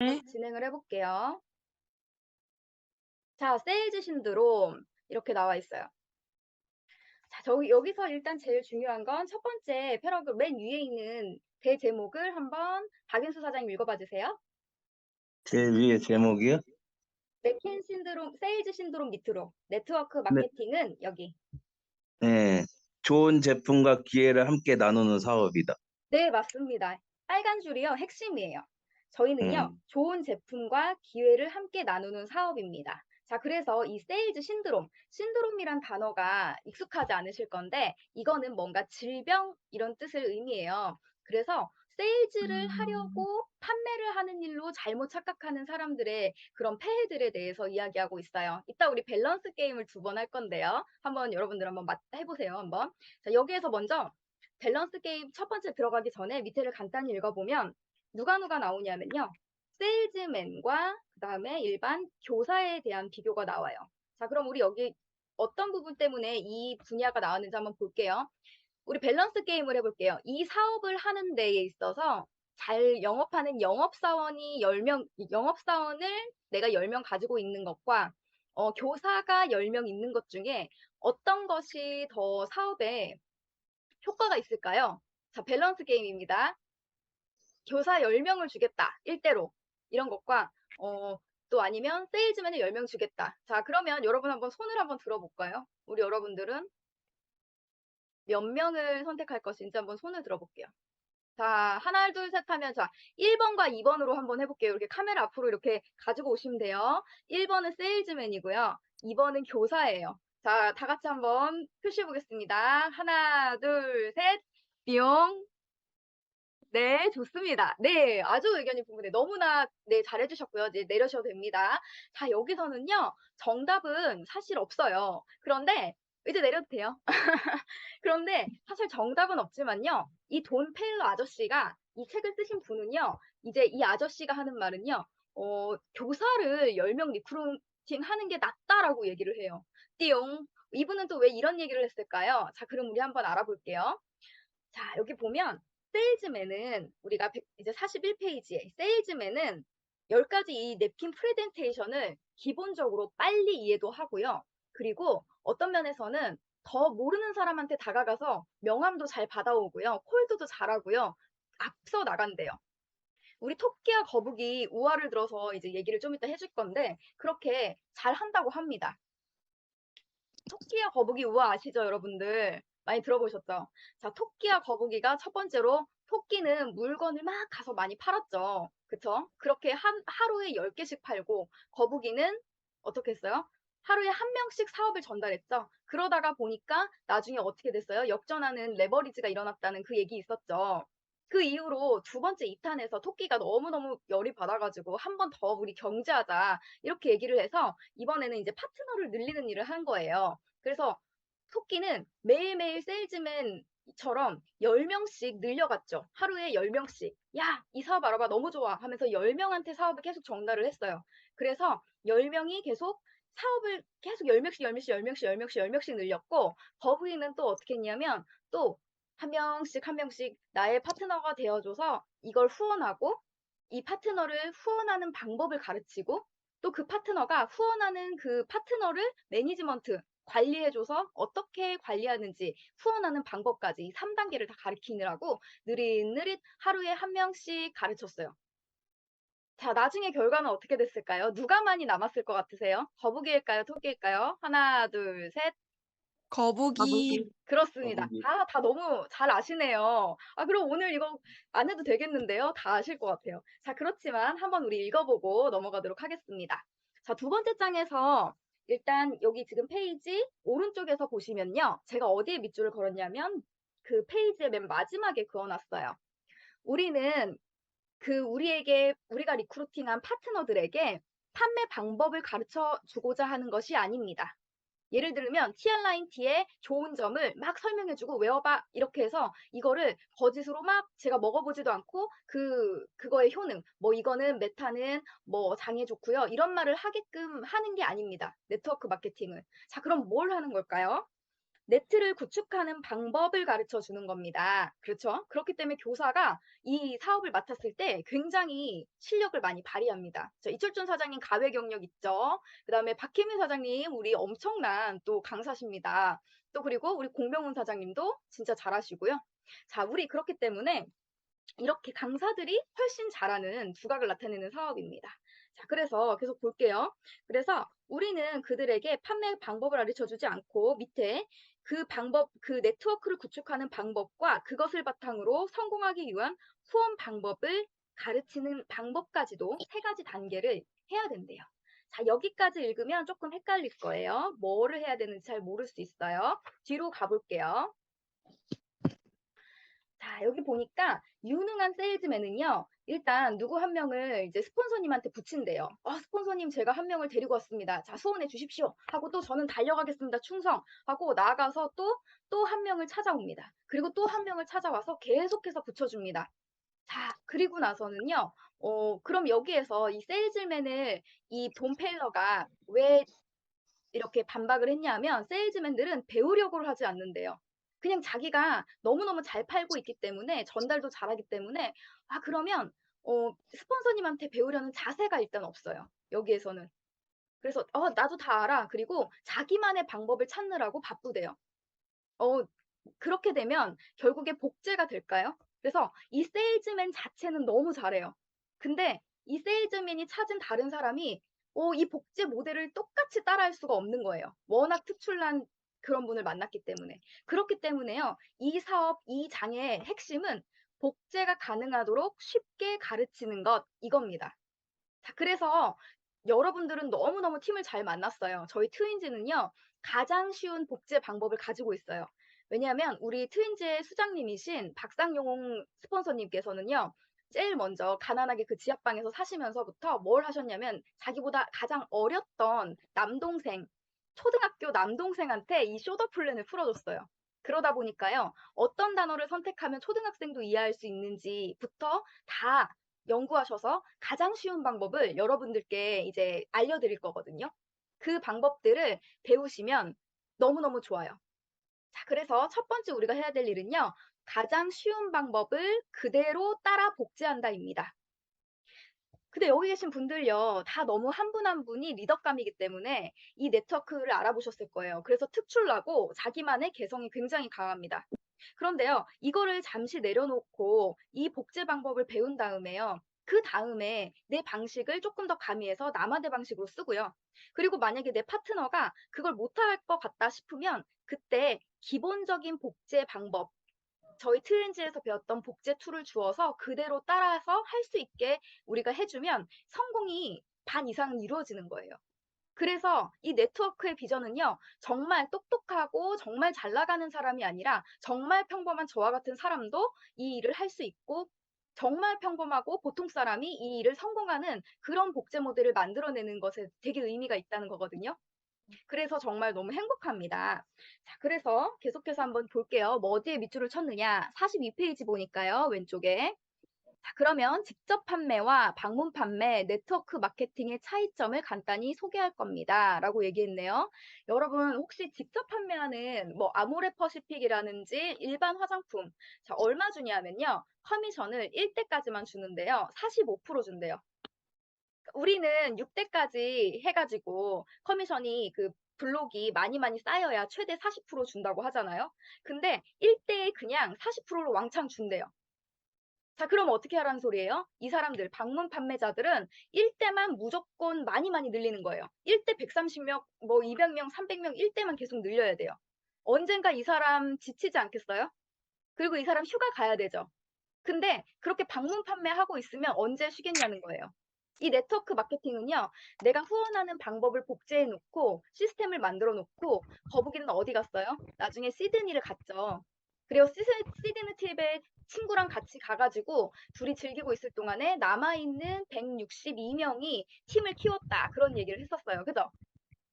네. 진행을 해볼게요. 자, 세일즈 신드롬 이렇게 나와 있어요. 자, 여기서 일단 제일 중요한 건 첫 번째 패러그램 맨 위에 있는 대제목을 한번 박인수 사장님 읽어봐 주세요. 제일 위에 제목이요? 맥킨 신드롬, 세일즈 신드롬 밑으로 네트워크 네. 마케팅은 여기. 네. 좋은 제품과 기회를 함께 나누는 사업이다. 네, 맞습니다. 빨간 줄이요, 핵심이에요. 저희는요, 음. 좋은 제품과 기회를 함께 나누는 사업입니다. 자, 그래서 이 세일즈 신드롬이란 단어가 익숙하지 않으실 건데, 이거는 뭔가 질병 이런 뜻을 의미해요. 그래서 세일즈를 하려고 판매를 하는 일로 잘못 착각하는 사람들의 그런 폐해들에 대해서 이야기하고 있어요. 이따 우리 밸런스 게임을 두 번 할 건데요. 한번 여러분들 한번 해보세요, 한번. 자, 여기에서 먼저 밸런스 게임 첫 번째 들어가기 전에 밑에를 간단히 읽어보면 누가 나오냐면요. 세일즈맨과 그다음에 일반 교사에 대한 비교가 나와요. 자, 그럼 우리 여기 어떤 부분 때문에 이 분야가 나왔는지 한번 볼게요. 우리 밸런스 게임을 해볼게요. 이 사업을 하는 데에 있어서 잘 영업하는 영업사원이 10명, 영업사원을 내가 10명 가지고 있는 것과 교사가 10명 있는 것 중에 어떤 것이 더 사업에 효과가 있을까요? 자, 밸런스 게임입니다. 교사 10명을 주겠다. 1대로. 이런 것과 또 아니면 세일즈맨을 10명 주겠다. 자, 그러면 여러분 한번 손을 한번 들어볼까요? 우리 여러분들은 몇 명을 선택할 것인지 한번 손을 들어볼게요. 자, 하나, 둘, 셋 하면 자, 1번과 2번으로 한번 해볼게요. 이렇게 카메라 앞으로 이렇게 가지고 오시면 돼요. 1번은 세일즈맨이고요. 2번은 교사예요. 자, 다 같이 한번 표시해 보겠습니다. 하나, 둘, 셋. 뿅. 네, 좋습니다. 네, 아주 의견이 분분해. 너무나 네, 잘해 주셨고요. 이제 내려셔도 됩니다. 자, 여기서는요. 정답은 사실 없어요. 그런데 이제 내려도 돼요. 그런데 사실 정답은 없지만요. 이 돈 페일러 아저씨가 이 책을 쓰신 분은요. 이제 이 아저씨가 하는 말은요. 교사를 10명 리크루팅 하는 게 낫다라고 얘기를 해요. 띠용. 이분은 또 왜 이런 얘기를 했을까요? 자, 그럼 우리 한번 알아볼게요. 자, 여기 보면 세일즈맨은 우리가 이제 41페이지에 세일즈맨은 10가지 이 냅킨 프레젠테이션을 기본적으로 빨리 이해도 하고요. 그리고 어떤 면에서는 더 모르는 사람한테 다가가서 명함도 잘 받아오고요. 콜드도 잘하고요. 앞서 나간대요. 우리 토끼와 거북이 우화를 들어서 이제 얘기를 좀 이따 해줄 건데 그렇게 잘한다고 합니다. 토끼와 거북이 우화 아시죠, 여러분들? 많이 들어보셨죠? 자, 토끼와 거북이가 첫 번째로 토끼는 물건을 막 가서 많이 팔았죠. 그쵸? 그렇게 하루에 10개씩 팔고 거북이는 어떻게 했어요? 하루에 한 명씩 사업을 전달했죠. 그러다가 보니까 나중에 어떻게 됐어요? 역전하는 레버리지가 일어났다는 그 얘기 있었죠. 그 이후로 두 번째 2탄에서 토끼가 너무너무 열이 받아가지고 한 번 더 우리 경제하자 이렇게 얘기를 해서 이번에는 이제 파트너를 늘리는 일을 한 거예요. 그래서 토끼는 매일매일 세일즈맨처럼 10명씩 늘려갔죠. 하루에 10명씩. 야, 이 사업 알아봐. 너무 좋아. 하면서 10명한테 사업을 계속 전달을 했어요. 그래서 10명이 계속 사업을 계속 10명씩, 10명씩, 10명씩, 10명씩, 10명씩 늘렸고, 거부인은 또 어떻게 했냐면, 또 한 명씩, 한 명씩 나의 파트너가 되어줘서 이걸 후원하고, 이 파트너를 후원하는 방법을 가르치고, 또 그 파트너가 후원하는 그 파트너를 매니지먼트, 관리해줘서 어떻게 관리하는지 후원하는 방법까지 3단계를 다 가르치느라고 느릿느릿 하루에 한 명씩 가르쳤어요. 자, 나중에 결과는 어떻게 됐을까요? 누가 많이 남았을 것 같으세요? 거북이일까요? 토끼일까요? 하나, 둘, 셋. 거북이. 거북이. 그렇습니다. 거북이. 다 너무 잘 아시네요. 아, 그럼 오늘 이거 안 해도 되겠는데요? 다 아실 것 같아요. 자, 그렇지만 한번 우리 읽어보고 넘어가도록 하겠습니다. 자, 두 번째 장에서 일단 여기 지금 페이지 오른쪽에서 보시면요. 제가 어디에 밑줄을 걸었냐면 그 페이지의 맨 마지막에 그어놨어요. 우리는 우리가 리크루팅한 파트너들에게 판매 방법을 가르쳐 주고자 하는 것이 아닙니다. 예를 들면 티알라인티의 좋은 점을 막 설명해 주고 외워봐 이렇게 해서 이거를 거짓으로 막 제가 먹어보지도 않고 그거의 효능 뭐 이거는 메타는 뭐 장에 좋고요 이런 말을 하게끔 하는 게 아닙니다. 네트워크 마케팅은. 자, 그럼 뭘 하는 걸까요? 네트를 구축하는 방법을 가르쳐 주는 겁니다. 그렇죠? 그렇기 때문에 교사가 이 사업을 맡았을 때 굉장히 실력을 많이 발휘합니다. 이철준 사장님 가외 경력 있죠? 그다음에 박혜민 사장님 우리 엄청난 또 강사십니다. 또 그리고 우리 공병훈 사장님도 진짜 잘하시고요. 자, 우리 그렇기 때문에 이렇게 강사들이 훨씬 잘하는 두각을 나타내는 사업입니다. 자, 그래서 계속 볼게요. 그래서 우리는 그들에게 판매 방법을 가르쳐 주지 않고 밑에 그 방법, 그 네트워크를 구축하는 방법과 그것을 바탕으로 성공하기 위한 후원 방법을 가르치는 방법까지도 세 가지 단계를 해야 된대요. 자, 여기까지 읽으면 조금 헷갈릴 거예요. 뭐를 해야 되는지 잘 모를 수 있어요. 뒤로 가볼게요. 자, 여기 보니까 유능한 세일즈맨은요. 일단 누구 한 명을 이제 스폰서님한테 붙인대요. 스폰서님 제가 한 명을 데리고 왔습니다. 자, 수원해 주십시오. 하고 또 저는 달려가겠습니다. 충성. 하고 나아가서 또 한 명을 찾아옵니다. 그리고 또 한 명을 찾아와서 계속해서 붙여줍니다. 자, 그리고 나서는요. 그럼 여기에서 이 세일즈맨을 이 돈 펠러가 왜 이렇게 반박을 했냐면 세일즈맨들은 배우려고 하지 않는데요. 그냥 자기가 너무너무 잘 팔고 있기 때문에 전달도 잘하기 때문에 그러면 스폰서님한테 배우려는 자세가 일단 없어요. 여기에서는. 그래서 나도 다 알아. 그리고 자기만의 방법을 찾느라고 바쁘대요. 어 그렇게 되면 결국에 복제가 될까요? 그래서 이 세일즈맨 자체는 너무 잘해요. 근데 이 세일즈맨이 찾은 다른 사람이 이 복제 모델을 똑같이 따라할 수가 없는 거예요. 워낙 특출난 그런 분을 만났기 때문에. 그렇기 때문에요. 이 사업, 이 장의 핵심은 복제가 가능하도록 쉽게 가르치는 것 이겁니다. 자, 그래서 여러분들은 너무너무 팀을 잘 만났어요. 저희 트윈즈는요. 가장 쉬운 복제 방법을 가지고 있어요. 왜냐하면 우리 트윈즈의 수장님이신 박상용 스폰서님께서는요. 제일 먼저 가난하게 그 지하방에서 사시면서부터 뭘 하셨냐면 자기보다 가장 어렸던 남동생, 초등학교 남동생한테 이 쇼더 플랜을 풀어줬어요. 그러다 보니까요. 어떤 단어를 선택하면 초등학생도 이해할 수 있는지부터 다 연구하셔서 가장 쉬운 방법을 여러분들께 이제 알려드릴 거거든요. 그 방법들을 배우시면 너무너무 좋아요. 자, 그래서 첫 번째 우리가 해야 될 일은요. 가장 쉬운 방법을 그대로 따라 복제한다입니다. 근데 여기 계신 분들요. 다 너무 한 분 한 분이 리더감이기 때문에 이 네트워크를 알아보셨을 거예요. 그래서 특출나고 자기만의 개성이 굉장히 강합니다. 그런데요. 이거를 잠시 내려놓고 이 복제 방법을 배운 다음에요. 그다음에 내 방식을 조금 더 가미해서 나만의 방식으로 쓰고요. 그리고 만약에 내 파트너가 그걸 못할 것 같다 싶으면 그때 기본적인 복제 방법, 저희 트렌즈에서 배웠던 복제 툴을 주어서 그대로 따라서 할 수 있게 우리가 해주면 성공이 반 이상은 이루어지는 거예요. 그래서 이 네트워크의 비전은요. 정말 똑똑하고 정말 잘 나가는 사람이 아니라 정말 평범한 저와 같은 사람도 이 일을 할 수 있고 정말 평범하고 보통 사람이 이 일을 성공하는 그런 복제 모델을 만들어내는 것에 되게 의미가 있다는 거거든요. 그래서 정말 너무 행복합니다. 자, 그래서 계속해서 한번 볼게요. 뭐 어디에 밑줄을 쳤느냐? 42페이지 보니까요. 왼쪽에. 자, 그러면 직접 판매와 방문 판매, 네트워크 마케팅의 차이점을 간단히 소개할 겁니다. 라고 얘기했네요. 여러분, 혹시 직접 판매하는 뭐 아모레퍼시픽이라든지 일반 화장품, 자, 얼마 주냐면요. 커미션을 1대까지만 주는데요. 45% 준대요. 우리는 6대까지 해가지고 커미션이 그 블록이 많이 많이 쌓여야 최대 40% 준다고 하잖아요. 근데 1대에 그냥 40%로 왕창 준대요. 자, 그럼 어떻게 하라는 소리예요? 이 사람들, 방문 판매자들은 1대만 무조건 많이 많이 늘리는 거예요. 1대 130명, 뭐 200명, 300명, 1대만 계속 늘려야 돼요. 언젠가 이 사람 지치지 않겠어요? 그리고 이 사람 휴가 가야 되죠. 근데 그렇게 방문 판매하고 있으면 언제 쉬겠냐는 거예요. 이 네트워크 마케팅은요. 내가 후원하는 방법을 복제해 놓고 시스템을 만들어 놓고 거북이는 어디 갔어요? 나중에 시드니를 갔죠. 그리고 시드니 팁에 친구랑 같이 가가지고 둘이 즐기고 있을 동안에 남아있는 162명이 팀을 키웠다. 그런 얘기를 했었어요. 그죠?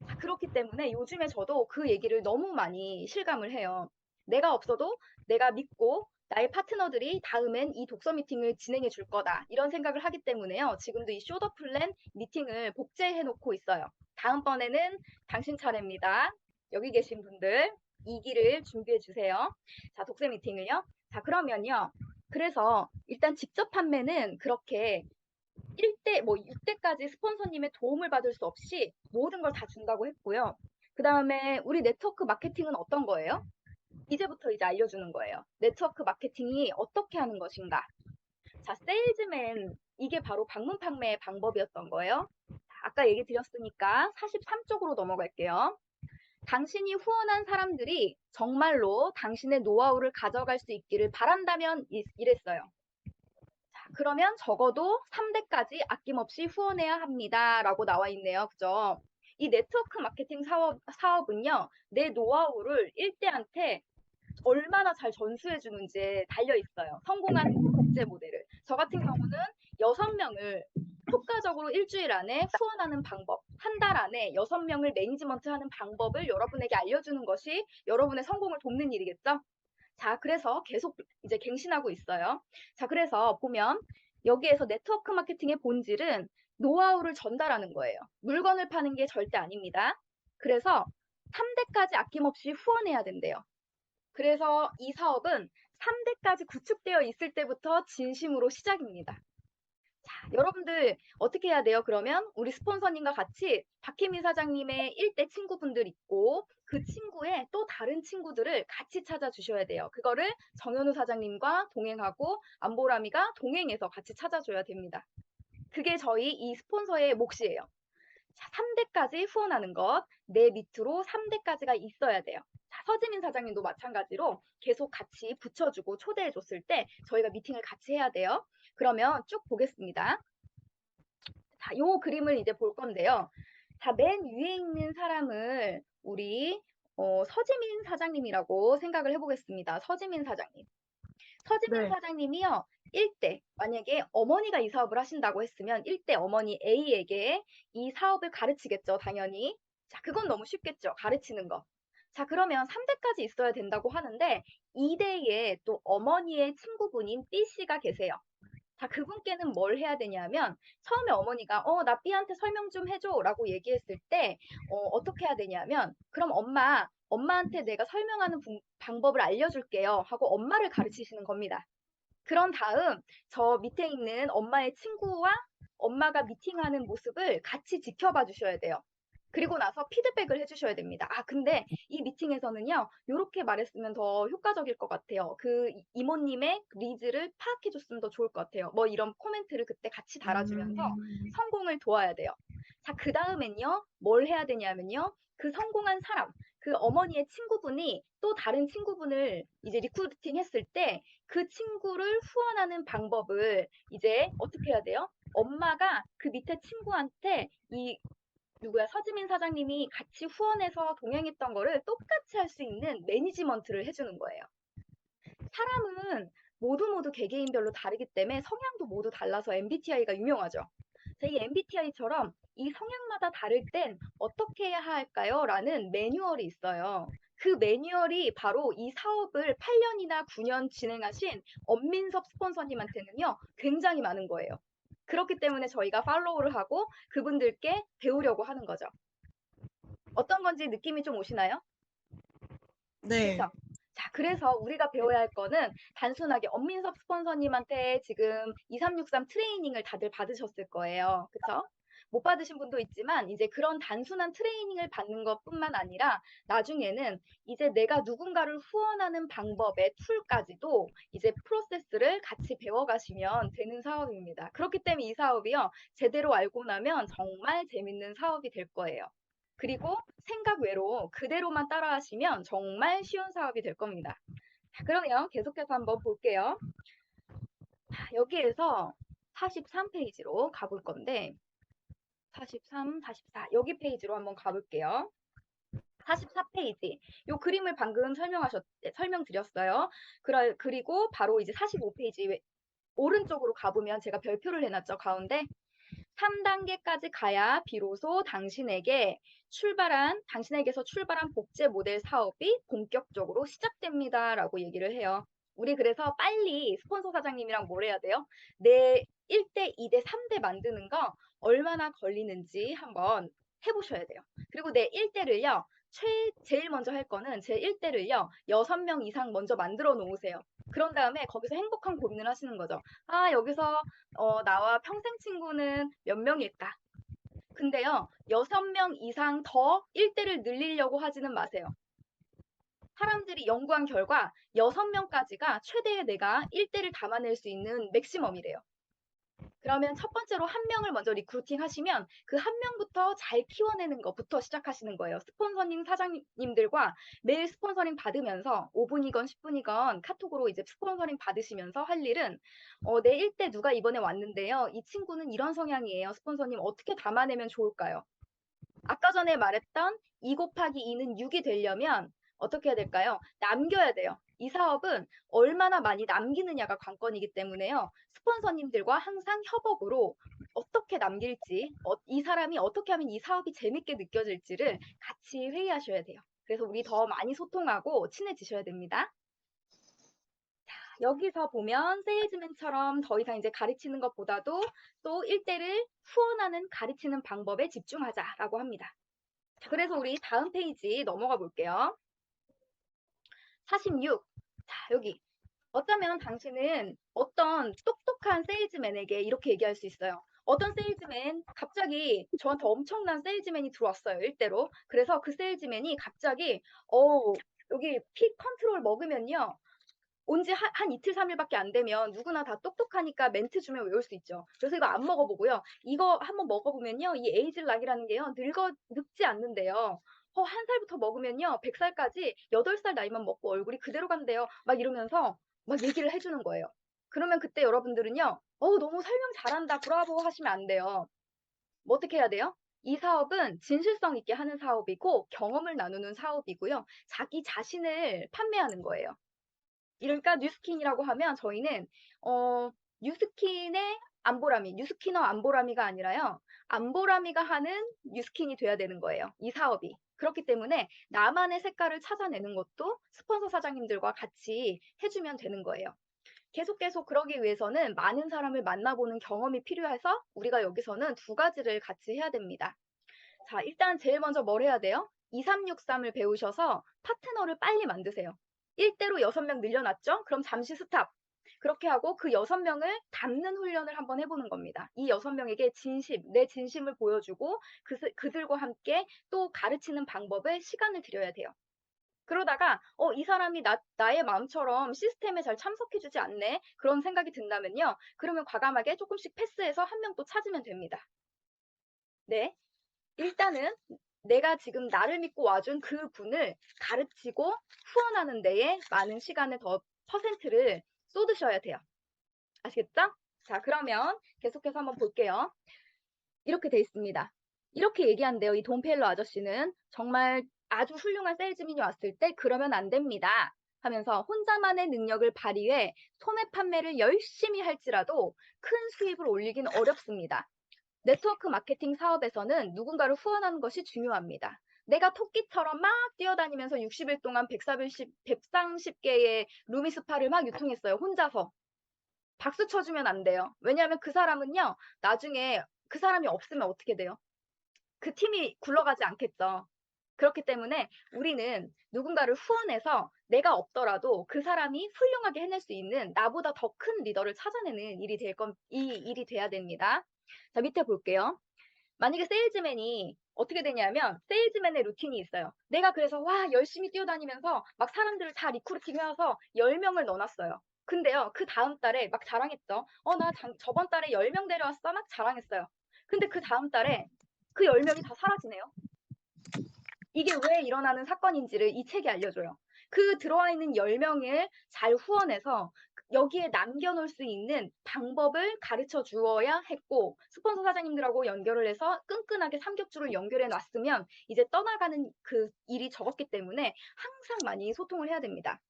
자, 그렇기 때문에 요즘에 저도 그 얘기를 너무 많이 실감을 해요. 내가 없어도 내가 믿고 나의 파트너들이 다음엔 이 독서 미팅을 진행해 줄 거다. 이런 생각을 하기 때문에요. 지금도 이 쇼더 플랜 미팅을 복제해 놓고 있어요. 다음번에는 당신 차례입니다. 여기 계신 분들. 2기를 준비해 주세요. 자, 독세 미팅을요. 자, 그러면요. 그래서 일단 직접 판매는 그렇게 1대 뭐 6대까지 스폰서님의 도움을 받을 수 없이 모든 걸 다 준다고 했고요. 그다음에 우리 네트워크 마케팅은 어떤 거예요? 이제부터 이제 알려주는 거예요. 네트워크 마케팅이 어떻게 하는 것인가. 자, 세일즈맨 이게 바로 방문 판매의 방법이었던 거예요. 자, 아까 얘기 드렸으니까 43쪽으로 넘어갈게요. 당신이 후원한 사람들이 정말로 당신의 노하우를 가져갈 수 있기를 바란다면 이랬어요. 자, 그러면 적어도 3대까지 아낌없이 후원해야 합니다라고 나와 있네요. 그죠? 이 네트워크 마케팅 사업은요, 내 노하우를 1대한테 얼마나 잘 전수해 주는지에 달려 있어요. 성공한 복제 모델을. 저 같은 경우는 6명을 효과적으로 일주일 안에 후원하는 방법, 한 달 안에 6명을 매니지먼트 하는 방법을 여러분에게 알려주는 것이 여러분의 성공을 돕는 일이겠죠? 자, 그래서 계속 이제 갱신하고 있어요. 자, 그래서 보면 여기에서 네트워크 마케팅의 본질은 노하우를 전달하는 거예요. 물건을 파는 게 절대 아닙니다. 그래서 3대까지 아낌없이 후원해야 된대요. 그래서 이 사업은 3대까지 구축되어 있을 때부터 진심으로 시작입니다. 자, 여러분들 어떻게 해야 돼요? 그러면 우리 스폰서님과 같이 박혜미 사장님의 1대 친구분들 있고 그 친구의 또 다른 친구들을 같이 찾아주셔야 돼요. 그거를 정현우 사장님과 동행하고 안보람이가 동행해서 같이 찾아줘야 됩니다. 그게 저희 이 스폰서의 몫이에요. 자, 3대까지 후원하는 것, 내 밑으로 3대까지가 있어야 돼요. 자, 서지민 사장님도 마찬가지로 계속 같이 붙여주고 초대해줬을 때 저희가 미팅을 같이 해야 돼요. 그러면 쭉 보겠습니다. 자, 요 그림을 이제 볼 건데요. 자, 맨 위에 있는 사람을 우리 서지민 사장님이라고 생각을 해보겠습니다. 서지민 사장님. 서지민 네. 사장님이요. 1대, 만약에 어머니가 이 사업을 하신다고 했으면 1대 어머니 A에게 이 사업을 가르치겠죠, 당연히. 자, 그건 너무 쉽겠죠, 가르치는 거. 자, 그러면 3대까지 있어야 된다고 하는데 2대에 또 어머니의 친구분인 B씨가 계세요. 자, 그분께는 뭘 해야 되냐면 처음에 어머니가 나 B한테 설명 좀 해줘라고 얘기했을 때 어떻게 해야 되냐면 그럼 엄마한테 내가 설명하는 방법을 알려줄게요 하고 엄마를 가르치시는 겁니다. 그런 다음 저 밑에 있는 엄마의 친구와 엄마가 미팅하는 모습을 같이 지켜봐 주셔야 돼요. 그리고 나서 피드백을 해주셔야 됩니다. 아, 근데 이 미팅에서는요, 이렇게 말했으면 더 효과적일 것 같아요. 그 이모님의 니즈를 파악해줬으면 더 좋을 것 같아요. 뭐 이런 코멘트를 그때 같이 달아주면서 성공을 도와야 돼요. 자, 그 다음엔요, 뭘 해야 되냐면요, 그 성공한 사람, 그 어머니의 친구분이 또 다른 친구분을 이제 리크루팅 했을 때 그 친구를 후원하는 방법을 이제 어떻게 해야 돼요? 엄마가 그 밑에 친구한테 이 누구야 서지민 사장님이 같이 후원해서 동행했던 거를 똑같이 할 수 있는 매니지먼트를 해주는 거예요. 사람은 모두 개개인별로 다르기 때문에 성향도 모두 달라서 MBTI가 유명하죠. 자, 이 MBTI처럼 이 성향마다 다를 땐 어떻게 해야 할까요? 라는 매뉴얼이 있어요. 그 매뉴얼이 바로 이 사업을 8년이나 9년 진행하신 엄민섭 스폰서님한테는요, 굉장히 많은 거예요. 그렇기 때문에 저희가 팔로우를 하고 그분들께 배우려고 하는 거죠. 어떤 건지 느낌이 좀 오시나요? 네. 그렇죠? 자, 그래서 우리가 배워야 할 거는 단순하게 엄민섭 스폰서님한테 지금 2363 트레이닝을 다들 받으셨을 거예요. 그쵸? 못 받으신 분도 있지만 이제 그런 단순한 트레이닝을 받는 것뿐만 아니라 나중에는 이제 내가 누군가를 후원하는 방법의 툴까지도 이제 프로세스를 같이 배워가시면 되는 사업입니다. 그렇기 때문에 이 사업이요, 제대로 알고 나면 정말 재밌는 사업이 될 거예요. 그리고 생각 외로 그대로만 따라하시면 정말 쉬운 사업이 될 겁니다. 자, 그러면 계속해서 한번 볼게요. 자, 여기에서 43페이지로 가볼 건데 43, 44 여기 페이지로 한번 가볼게요. 44페이지. 요 그림을 방금 설명드렸어요. 그리고 바로 이제 45페이지 오른쪽으로 가보면 제가 별표를 해놨죠, 가운데. 3단계까지 가야 비로소 당신에게서 출발한 복제 모델 사업이 본격적으로 시작됩니다라고 얘기를 해요. 우리 그래서 빨리 스폰서 사장님이랑 뭘 해야 돼요? 내 1대, 2대, 3대 만드는 거 얼마나 걸리는지 한번 해보셔야 돼요. 그리고 내 1대를요, 제일 먼저 할 거는 제 1대를요, 6명 이상 먼저 만들어 놓으세요. 그런 다음에 거기서 행복한 고민을 하시는 거죠. 아, 여기서 나와 평생 친구는 몇 명일까? 근데요, 6명 이상 더 1대를 늘리려고 하지는 마세요. 사람들이 연구한 결과 6명까지가 최대의 내가 1대를 담아낼 수 있는 맥시멈이래요. 그러면 첫 번째로 한 명을 먼저 리크루팅 하시면 그 한 명부터 잘 키워내는 것부터 시작하시는 거예요. 스폰서님, 사장님들과 매일 스폰서링 받으면서 5분이건 10분이건 카톡으로 이제 스폰서링 받으시면서 할 일은 내 1대 누가 이번에 왔는데요. 이 친구는 이런 성향이에요. 스폰서님 어떻게 담아내면 좋을까요? 아까 전에 말했던 2 곱하기 2는 6이 되려면 어떻게 해야 될까요? 남겨야 돼요. 이 사업은 얼마나 많이 남기느냐가 관건이기 때문에요. 스폰서님들과 항상 협업으로 어떻게 남길지, 이 사람이 어떻게 하면 이 사업이 재밌게 느껴질지를 같이 회의하셔야 돼요. 그래서 우리 더 많이 소통하고 친해지셔야 됩니다. 여기서 보면 세일즈맨처럼 더 이상 이제 가르치는 것보다도 또 1대를 후원하는 가르치는 방법에 집중하자라고 합니다. 자, 그래서 우리 다음 페이지 넘어가 볼게요. 46. 자, 여기. 어쩌면 당신은 어떤 똑똑한 세일즈맨에게 이렇게 얘기할 수 있어요. 어떤 세일즈맨 갑자기 저한테 엄청난 세일즈맨이 들어왔어요. 1대로. 그래서 그 세일즈맨이 갑자기 여기 피 컨트롤 먹으면요. 온지 한 이틀, 3일밖에 안 되면 누구나 다 똑똑하니까 멘트 주면 외울 수 있죠. 그래서 이거 안 먹어보고요. 이거 한번 먹어보면요. 이 에이즐락이라는 게요. 늙지 않는데요. 한 살부터 먹으면요. 100살까지 8살 나이만 먹고 얼굴이 그대로 간대요. 막 이러면서 막 얘기를 해주는 거예요. 그러면 그때 여러분들은요. 너무 설명 잘한다. 브라보 하시면 안 돼요. 뭐 어떻게 해야 돼요? 이 사업은 진실성 있게 하는 사업이고 경험을 나누는 사업이고요. 자기 자신을 판매하는 거예요. 그러니까 뉴스킨이라고 하면 저희는 뉴스킨의 안보라미, 뉴스킨어 안보라미가 아니라요. 안보라미가 하는 뉴스킨이 돼야 되는 거예요. 이 사업이. 그렇기 때문에 나만의 색깔을 찾아내는 것도 스폰서 사장님들과 같이 해주면 되는 거예요. 계속 그러기 위해서는 많은 사람을 만나보는 경험이 필요해서 우리가 여기서는 두 가지를 같이 해야 됩니다. 자, 일단 제일 먼저 뭘 해야 돼요? 2363을 배우셔서 파트너를 빨리 만드세요. 1대로 6명 늘려놨죠? 그럼 잠시 스탑. 그렇게 하고 그 6명을 담는 훈련을 한번 해보는 겁니다. 이 6명에게 내 진심을 보여주고 그들과 함께 또 가르치는 방법을 시간을 들여야 돼요. 그러다가 이 사람이 나의 마음처럼 시스템에 잘 참석해주지 않네. 그런 생각이 든다면요. 그러면 과감하게 조금씩 패스해서 한 명 또 찾으면 됩니다. 네. 일단은 내가 지금 나를 믿고 와준 그 분을 가르치고 후원하는 데에 많은 시간을 더 퍼센트를 쏟으셔야 돼요. 아시겠죠? 자, 그러면 계속해서 한번 볼게요. 이렇게 돼 있습니다. 이렇게 얘기한대요. 이 돈페일러 아저씨는 정말 아주 훌륭한 세일즈맨이 왔을 때 그러면 안 됩니다. 하면서 혼자만의 능력을 발휘해 소매 판매를 열심히 할지라도 큰 수입을 올리긴 어렵습니다. 네트워크 마케팅 사업에서는 누군가를 후원하는 것이 중요합니다. 내가 토끼처럼 막 뛰어다니면서 60일 동안 130개의 루미스파를 막 유통했어요. 혼자서. 박수 쳐주면 안 돼요. 왜냐하면 그 사람은요. 나중에 그 사람이 없으면 어떻게 돼요? 그 팀이 굴러가지 않겠죠. 그렇기 때문에 우리는 누군가를 후원해서 내가 없더라도 그 사람이 훌륭하게 해낼 수 있는 나보다 더 큰 리더를 찾아내는 이 일이 돼야 됩니다. 자, 밑에 볼게요. 만약에 세일즈맨이 어떻게 되냐면 세일즈맨의 루틴이 있어요. 내가 그래서 열심히 뛰어다니면서 막 사람들을 다 리크루팅 해서 10명을 넣어놨어요. 근데요, 그 다음 달에 막 자랑했죠. 나 저번 달에 10명 데려왔어. 막 자랑했어요. 근데 그 다음 달에 그 10명이 다 사라지네요. 이게 왜 일어나는 사건인지를 이 책이 알려줘요. 그 들어와 있는 10명을 잘 후원해서 여기에 남겨놓을 수 있는 방법을 가르쳐 주어야 했고, 스폰서 사장님들하고 연결을 해서 끈끈하게 삼겹줄을 연결해 놨으면 이제 떠나가는 그 일이 적었기 때문에 항상 많이 소통을 해야 됩니다.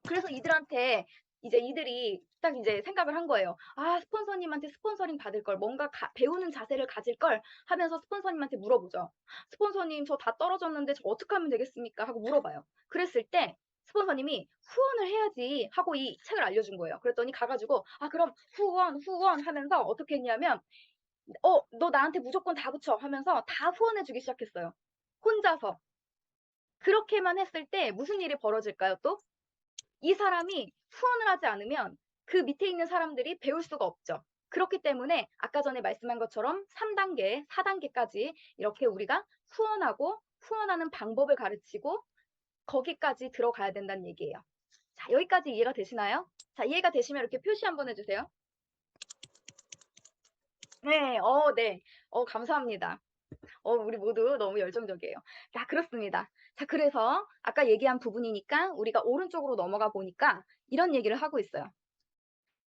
그래서 이들한테 이들이 딱 이제 생각을 한 거예요. 스폰서님한테 스폰서링 받을 걸, 뭔가 배우는 자세를 가질 걸 하면서 스폰서님한테 물어보죠. 스폰서님, 저 다 떨어졌는데 저 어떻게 하면 되겠습니까? 하고 물어봐요. 그랬을 때 스폰서님이 후원을 해야지 하고 이 책을 알려준 거예요. 그랬더니 가가지고 그럼 후원 하면서 어떻게 했냐면 너 나한테 무조건 다 붙여 하면서 다 후원해주기 시작했어요. 혼자서. 그렇게만 했을 때 무슨 일이 벌어질까요 또? 이 사람이 후원을 하지 않으면 그 밑에 있는 사람들이 배울 수가 없죠. 그렇기 때문에 아까 전에 말씀한 것처럼 3단계, 4단계까지 이렇게 우리가 후원하고 후원하는 방법을 가르치고 거기까지 들어가야 된다는 얘기예요. 자, 여기까지 이해가 되시나요? 자, 이해가 되시면 이렇게 표시 한번 해주세요. 네, 네. 감사합니다. 우리 모두 너무 열정적이에요. 자, 그렇습니다. 자, 그래서 아까 얘기한 부분이니까 우리가 오른쪽으로 넘어가 보니까 이런 얘기를 하고 있어요.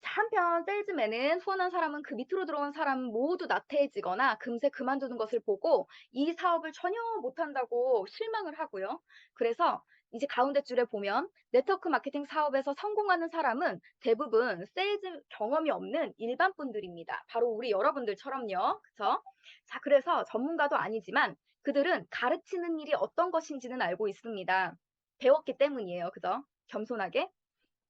자, 한편 세일즈맨은 후원한 사람은 그 밑으로 들어온 사람 모두 나태해지거나 금세 그만두는 것을 보고 이 사업을 전혀 못한다고 실망을 하고요. 그래서 이제 가운데 줄에 보면 네트워크 마케팅 사업에서 성공하는 사람은 대부분 세일즈 경험이 없는 일반 분들입니다. 바로 우리 여러분들처럼요. 그쵸? 자, 그래서 전문가도 아니지만 그들은 가르치는 일이 어떤 것인지는 알고 있습니다. 배웠기 때문이에요. 그죠? 겸손하게.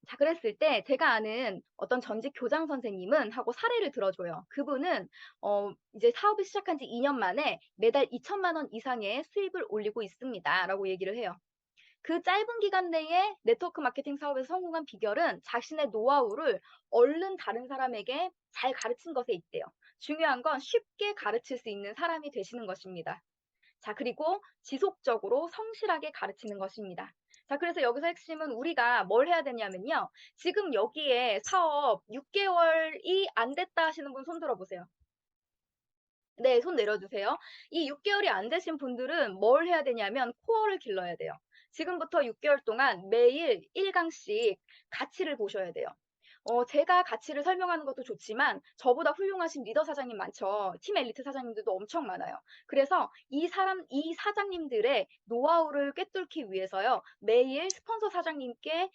자, 그랬을 때 제가 아는 어떤 전직 교장 선생님은 하고 사례를 들어줘요. 그분은 이제 사업을 시작한 지 2년 만에 매달 2천만 원 이상의 수입을 올리고 있습니다라고 얘기를 해요. 그 짧은 기간 내에 네트워크 마케팅 사업에서 성공한 비결은 자신의 노하우를 얼른 다른 사람에게 잘 가르친 것에 있대요. 중요한 건 쉽게 가르칠 수 있는 사람이 되시는 것입니다. 자, 그리고 지속적으로 성실하게 가르치는 것입니다. 자, 그래서 여기서 핵심은 우리가 뭘 해야 되냐면요. 지금 여기에 사업 6개월이 안 됐다 하시는 분 손 들어보세요. 네, 손 내려주세요. 이 6개월이 안 되신 분들은 뭘 해야 되냐면 코어를 길러야 돼요. 지금부터 6개월 동안 매일 1강씩 가치를 보셔야 돼요. 제가 가치를 설명하는 것도 좋지만 저보다 훌륭하신 리더 사장님 많죠. 팀 엘리트 사장님들도 엄청 많아요. 그래서 이 사장님들의 노하우를 꿰뚫기 위해서요. 매일 스폰서 사장님께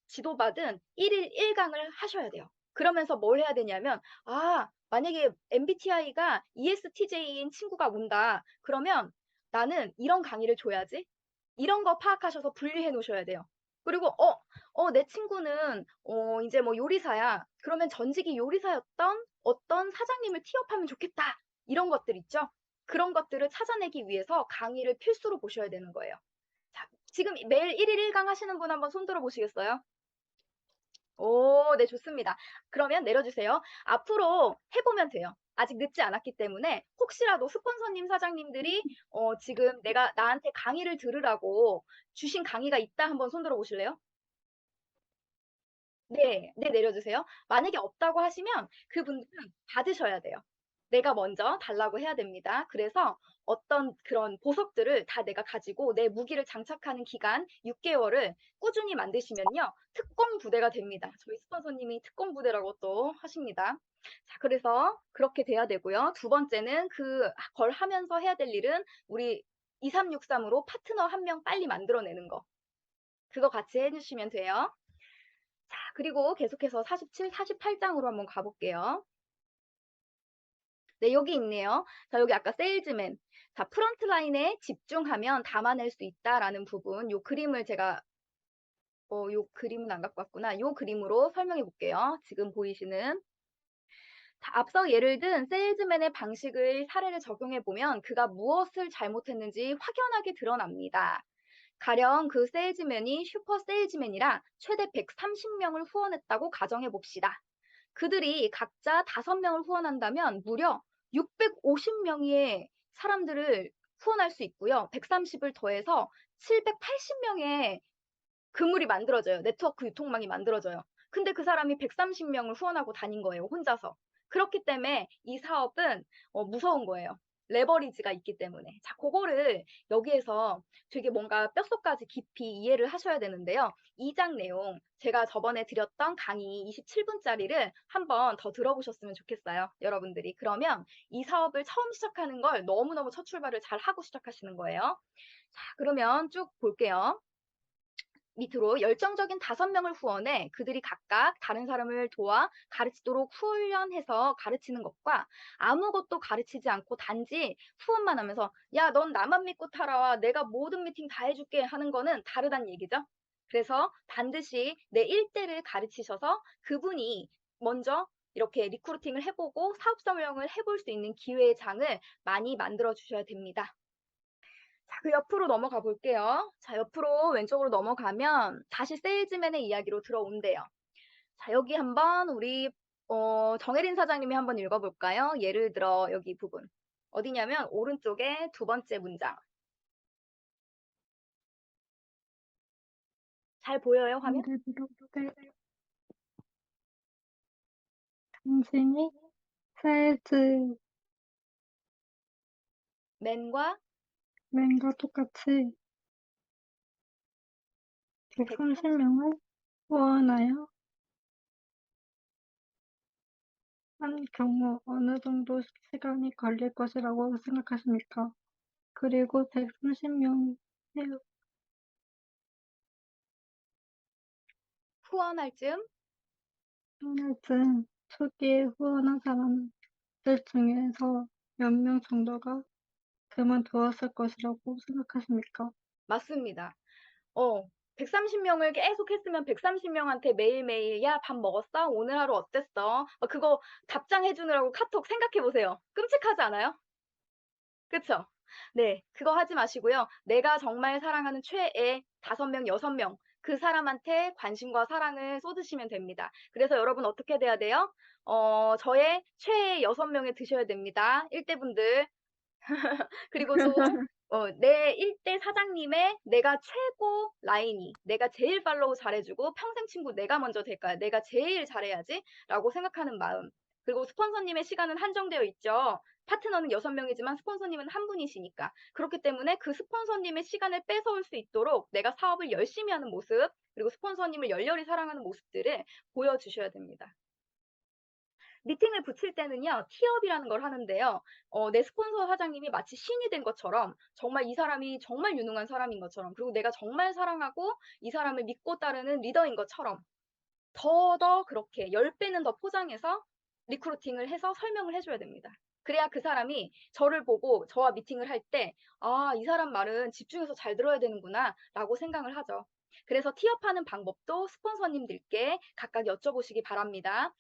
지도받은 1일 1강을 하셔야 돼요. 그러면서 뭘 해야 되냐면 만약에 MBTI가 ESTJ인 친구가 온다. 그러면 나는 이런 강의를 줘야지. 이런 거 파악하셔서 분리해 놓으셔야 돼요. 그리고 내 친구는 이제 뭐 요리사야. 그러면 전직이 요리사였던 어떤 사장님을 티업하면 좋겠다. 이런 것들 있죠. 그런 것들을 찾아내기 위해서 강의를 필수로 보셔야 되는 거예요. 자, 지금 매일 1일 1강 하시는 분 한번 손 들어 보시겠어요? 네, 좋습니다. 그러면 내려주세요. 앞으로 해보면 돼요. 아직 늦지 않았기 때문에 혹시라도 스폰서님 사장님들이 지금 내가 나한테 강의를 들으라고 주신 강의가 있다 한번 손 들어 보실래요? 네, 네, 내려주세요. 만약에 없다고 하시면 그분들은 받으셔야 돼요. 내가 먼저 달라고 해야 됩니다. 그래서 어떤 그런 보석들을 다 내가 가지고 내 무기를 장착하는 기간 6개월을 꾸준히 만드시면요. 특공 부대가 됩니다. 저희 스폰서님이 특공 부대라고 또 하십니다. 자, 그래서 그렇게 돼야 되고요. 두 번째는 그걸 하면서 해야 될 일은 우리 2363으로 파트너 한 명 빨리 만들어내는 거. 그거 같이 해주시면 돼요. 자, 그리고 계속해서 47, 48장으로 한번 가볼게요. 네, 여기 있네요. 자, 여기 아까 세일즈맨. 자, 프런트 라인에 집중하면 담아낼 수 있다라는 부분. 요 그림을 제가, 요 그림은 안 갖고 왔구나. 요 그림으로 설명해 볼게요. 지금 보이시는. 자, 앞서 예를 든 세일즈맨의 방식을 사례를 적용해 보면 그가 무엇을 잘못했는지 확연하게 드러납니다. 가령 그 세일즈맨이 슈퍼 세일즈맨이라 최대 130명을 후원했다고 가정해 봅시다. 그들이 각자 5명을 후원한다면 무려 650명의 사람들을 후원할 수 있고요. 130을 더해서 780명의 그물이 만들어져요. 네트워크 유통망이 만들어져요. 근데 그 사람이 130명을 후원하고 다닌 거예요. 혼자서. 그렇기 때문에 이 사업은 무서운 거예요. 레버리지가 있기 때문에. 자, 그거를 여기에서 되게 뭔가 뼛속까지 깊이 이해를 하셔야 되는데요. 2장 내용, 제가 저번에 드렸던 강의 27분짜리를 한번 더 들어보셨으면 좋겠어요. 여러분들이. 그러면 이 사업을 처음 시작하는 걸 너무너무 첫 출발을 잘 하고 시작하시는 거예요. 자, 그러면 쭉 볼게요. 밑으로 열정적인 5명을 후원해 그들이 각각 다른 사람을 도와 가르치도록 훈련해서 가르치는 것과 아무것도 가르치지 않고 단지 후원만 하면서 야, 넌 나만 믿고 따라와. 내가 모든 미팅 다 해줄게 하는 거는 다르다는 얘기죠. 그래서 반드시 내 일대를 가르치셔서 그분이 먼저 이렇게 리크루팅을 해보고 사업 설명을 해볼 수 있는 기회의 장을 많이 만들어 주셔야 됩니다. 자, 그 옆으로 넘어가 볼게요. 자, 옆으로 왼쪽으로 넘어가면 다시 세일즈맨의 이야기로 들어온대요. 자, 여기 한번 우리 정혜린 사장님이 한번 읽어볼까요? 예를 들어 여기 부분. 어디냐면 오른쪽에 두 번째 문장. 잘 보여요, 화면? 예를 들어, 당신이 세일즈맨과 맨과 똑같이 130, 130명을 후원하여 한 경우 어느 정도 시간이 걸릴 것이라고 생각하십니까? 그리고 130명의 후원할 즈음 후원할진 초기에 후원한 사람들 중에서 몇 명 정도가 그만두었을 것이라고 생각하십니까? 맞습니다. 130명을 계속 했으면 130명한테 매일매일 "야, 밥 먹었어? 오늘 하루 어땠어?" 그거 답장해 주느라고 카톡 생각해 보세요. 끔찍하지 않아요? 그쵸? 네. 그거 하지 마시고요. 내가 정말 사랑하는 최애 5명, 6명 그 사람한테 관심과 사랑을 쏟으시면 됩니다. 그래서 여러분 어떻게 돼야 돼요? 저의 최애 6명에 드셔야 됩니다. 1 대분들. 그리고 또 내 1대 사장님의 내가 최고 라인이 '내가 제일 팔로우 잘해 주고 평생 친구 내가 먼저 될까요? 내가 제일 잘해야지.'라고 생각하는 마음. 그리고 스폰서님의 시간은 한정되어 있죠. 파트너는 6 명이지만 스폰서님은 한 분이시니까. 그렇기 때문에 그 스폰서님의 시간을 뺏어올 수 있도록 내가 사업을 열심히 하는 모습, 그리고 스폰서님을 열렬히 사랑하는 모습들을 보여주셔야 됩니다. 미팅을 붙일 때는요, 티업이라는 걸 하는데요. 내 스폰서 사장님이 마치 신이 된 것처럼, 정말 이 사람이 정말 유능한 사람인 것처럼, 그리고 내가 정말 사랑하고 이 사람을 믿고 따르는 리더인 것처럼 더 그렇게 10배는 더 포장해서 리크루팅을 해서 설명을 해 줘야 됩니다. 그래야 그 사람이 저를 보고 저와 미팅을 할 때 '아, 이 사람 말은 집중해서 잘 들어야 되는구나.'라고 생각을 하죠. 그래서 티업하는 방법도 스폰서님들께 각각 여쭤보시기 바랍니다.